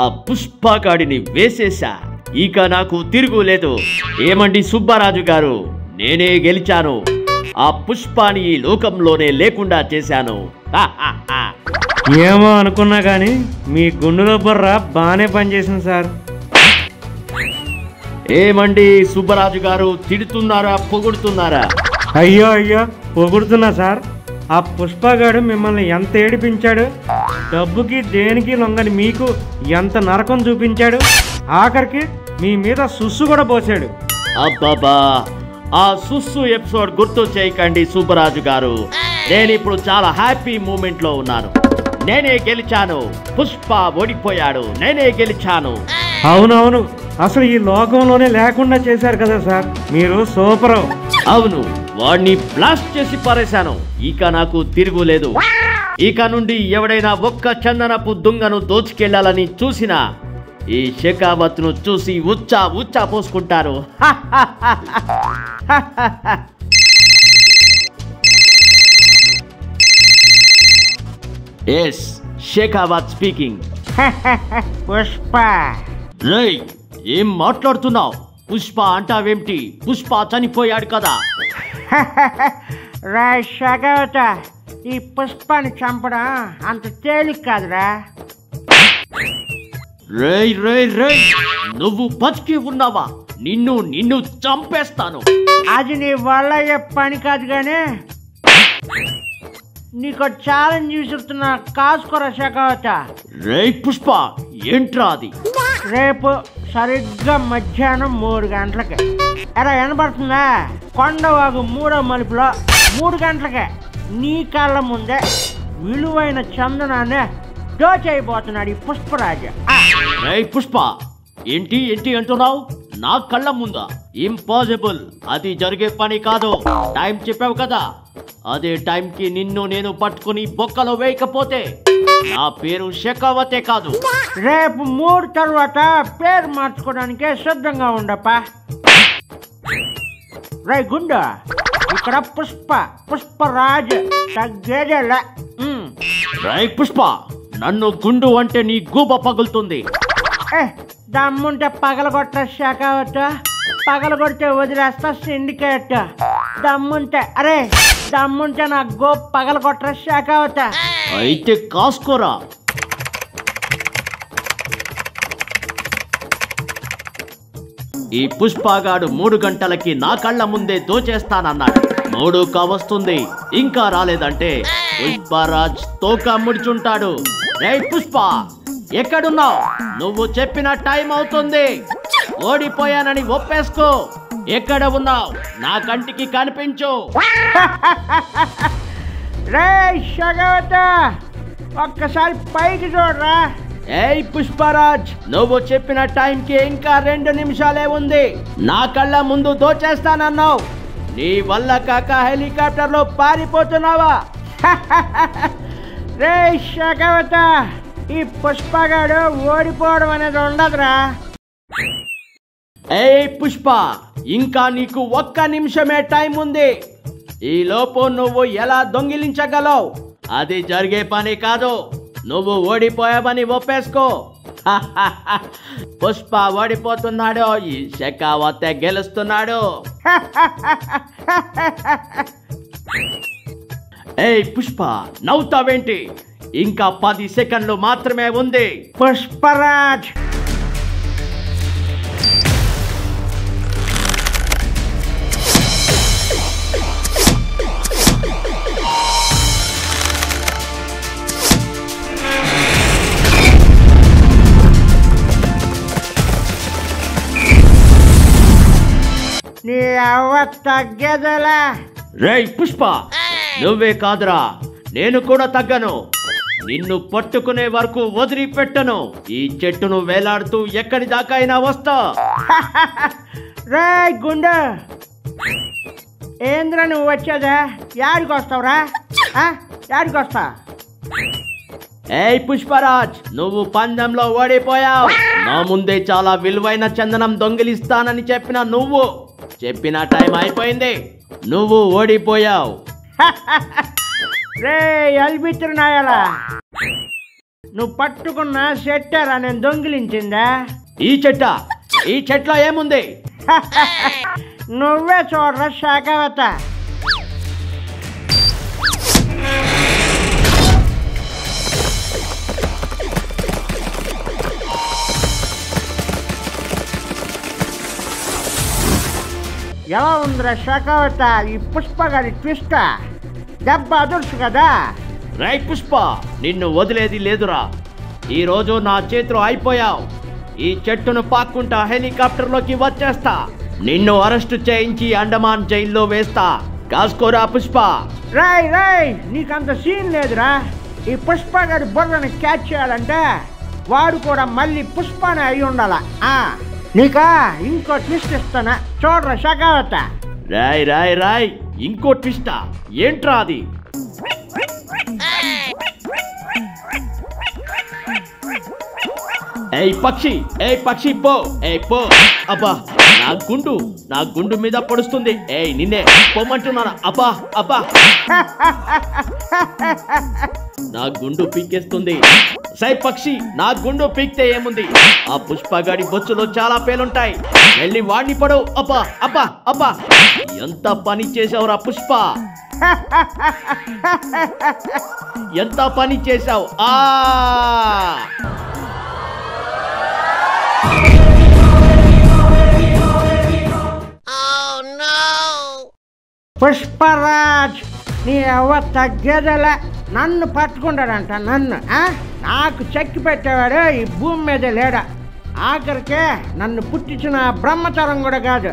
ఆ పుష్పగాడిని వేసేసా. ఇక నాకు తిరుగులేదు. ఏమండి సుబ్బరాజు గారు, నేనే గెలిచాను. ఆ పుష్పాని ఈ లోకంలోనే లేకుండా చేశాను. ఏమో అనుకున్నా కానీ మీ గుండెలో బుర్ర బాగానే పనిచేసింది సార్. ఏమండి సుబ్బరాజు గారు, తిడుతున్నారా పొగుడుతున్నారా? అయ్యో పొగుడుతున్నా సార్. ఆ పుష్పగాడు మిమ్మల్ని ఎంత ఏడిపించాడు, డబ్బుకి దేనికి లొంగని మీకు ఎంత నరకం చూపించాడు, ఆఖరికి మీ మీద సుస్సు కూడా పోసాడు. అబ్బాబా, ఆ సుస్సు ఎపిసోడ్ గుర్తు చేయకండి సుబ్బరాజు గారు. నేను ఇప్పుడు చాలా హ్యాపీ మూమెంట్ లో ఉన్నాను. నేనే గెలిచాను. పుష్ప ఓడిపోయాడు, నేనే గెలిచాను. అవునవును, అసలు ఈ లోకంలోనే లేకుండా చేశారు కదా సార్, మీరు సూపరు. అవును, వాడిని బ్లాస్ట్ చేసి పారేశాను. ఇక నాకు తిరుగులేదు. ఇక నుండి ఎవడైనా ఒక్క చందనపు దుంగను దోచుకెళ్లాలని చూసినా ఈ షెకావత్ ను చూసి ఉచ్చా పోసుకుంటారు. Yes, Shekhawat speaking. పుష్ప రేయ్, ఏం మాట్లాడుతున్నావు? పుష్ప అంటావేమిటి? పుష్ప చనిపోయాడు కదా. రా షగవత, ఈ పుష్పాన్ని చంపడం అంత తేలిక కాదురా. రేయ్ రేయ్ రేయ్, నువ్వు బతికి ఉన్నావా? నిన్ను చంపేస్తాను. అది నీ వల్ల అయ్యే పని కాదు కానీ నీకు ఛాలెంజ్ విసురుతున్నా, కాసుకోరా షగవత. రేయ్ పుష్ప, ఏంట్రా అది? రేపు సరిగ్గా మధ్యాహ్నం 3 గంటలకి ఎలా వినపడుతుందా? కొండవాగు 3వ మలుపులో 3 గంటలకే నీ కళ్ళ ముందే విలువైన చందనాన్ని దోచైపోతున్నాడు ఈ పుష్పరాజు. రేయ్ పుష్ప, ఏంటి అంటున్నావు? నా కళ్ళ ముందా? ఇంపాసిబుల్, అది జరిగే పని కాదు. టైం చెప్పావు కదా, అదే టైంకి నిన్ను నేను పట్టుకుని బొక్కలో వేయకపోతే నా పేరు షెకావతే కాదు. రేపు 3 తర్వాత పేరు మార్చుకోవడానికే సిద్ధంగా ఉండప్పా. రై గుండు, ఇక్కడ పుష్పరాజు తగ్గేదేలా. రై పుష్ప, నన్ను గుండు అంటే నీ గూబ పగులుతుంది. దమ్ముంటే పగలగొట్ట షెకావత, పగలగొడితే వదిలేస్తా సిండికేట్. దమ్ముంటే నా గో పగలగొట్ట షెకావత. అయితే కాసుకోరా. ఈ పుష్పగాడు 3 గంటలకి నా కళ్ళ ముందే దోచేస్తానన్నాడు. 3 కావస్తుంది, ఇంకా రాలేదంటే పుష్పరాజ్ తోక ముడుచుంటాడు. రేయ్ పుష్ప, ఎక్కడున్నావు? నువ్వు చెప్పిన టైం అవుతుంది. ఓడిపోయానని ఒప్పేసుకో. ఎక్కడ ఉన్నావు? నా కంటికి కనిపించు. రేయ్ షగవత, ఒక్కసారి పైకి చూడరా. ఏయ్ పుష్పరాజ్, నువ్వు చెప్పిన టైంకి ఇంకా 2 నిమిషాలే ఉంది. నా కళ్ళ ముందు దోచేస్తానన్నావు. నీ వల్ల కాక హెలికాప్టర్ లో పారిపోతున్నావా? రేయ్ షగవత, ఈ పుష్పగాడు ఓడిపోవడం అనేది ఉండదురా. ఏయ్ పుష్ప, ఇంకా నీకు 1 నిమిషమే టైం ఉంది. ఈ లోపు నువ్వు ఎలా దొంగిలించగలవు? అది జరిగే పని కాదు. నువ్వు ఓడిపోయావని ఒప్పేసుకో. పుష్ప ఓడిపోతున్నాడు, ఈ షెకావతే గెలుస్తున్నాడు. ఏయ్ పుష్ప, నవ్వుతావేంటి? ఇంకా 10 సెకండ్లు మాత్రమే ఉంది. పుష్పరాజ్, నీ అవ్వ తగ్గేదలా. రేయ్ పుష్ప, నువ్వే కాదురా, నేను కూడా తగ్గను. నిన్ను పట్టుకునే వరకు వదిలిపెట్టను. ఈ చెట్టును వేలాడుతూ ఎక్కడి దాకా అయినా వస్తా. రేయ్ గుండు, ఏంద్ర నువ్వు వచ్చేదా? యాడికి వస్తావురా? యాడికి వస్తా? ఏయ్ పుష్పరాజ్, నువ్వు పందెంలో ఓడిపోయావు. నా ముందే చాలా విలువైన చందనం దొంగిలిస్తానని నువ్వు చెప్పిన టైం అయిపోయింది. నువ్వు ఓడిపోయావు. రే అల్బిత్రు నాయలా. నువ్వు పట్టుకున్న చెట్టారా నేను దొంగిలించిందా? ఈ చెట్లో ఏముంది? నువ్వే చూడరా శాఖవత. ఎలా ఉందిరా శాఖవత ఈ పుష్ప గారి ట్విస్ట్? దెబ్బ అదుర్సు కదా. రై పుష్ప, నిన్ను వదిలేది లేదురా. ఈరోజు నా చేతిలో అయిపోయావు. ఈ చెట్టును పాక్కుంటా హెలికాప్టర్లోకి వచ్చేస్తా. నిన్ను అరెస్టు చేయించి అండమాన్ జైల్లో వేస్తా. కాసుకోరా పుష్ప. రాయ్ నీకంత సీన్ లేదురా. ఈ పుష్ప గారి బుర్రని క్యాచ్ చేయాలంటే వాడు కూడా మళ్ళీ పుష్పనే అయి ఉండాల. నీకా ఇంకో ట్విస్ట్ ఇస్తానా, చూడరా శాఖవత. రాయ్ ఇంకో ట్విస్టా? ఏంట్రా అది? ఏయ్ పక్షి పో. అబ్బా, నా గుండు మీద పొడుస్తుంది. నిన్నే పొమ్మంటున్నాను. అబ్బా నా గుండు పీకేస్తుంది. సై పక్షి, నా గుండు పీక్తే ఏముంది? ఆ పుష్పగాడి బొచ్చులో చాలా పేలుంటాయి. వెళ్ళి వాడిని పడవు. అబ్బా ఎంత పని చేసావురా పుష్ప, ఎంత పని చేసావు. పుష్పరాజ్, నీ అవ్వ తగ్గేదలే. నన్ను పట్టుకుంటాడంట. నాకు చెక్కి పెట్టేవాడు ఈ భూమి మీద లేడా. ఆఖరికే నన్ను పుట్టించిన బ్రహ్మచారం కూడా కాదు.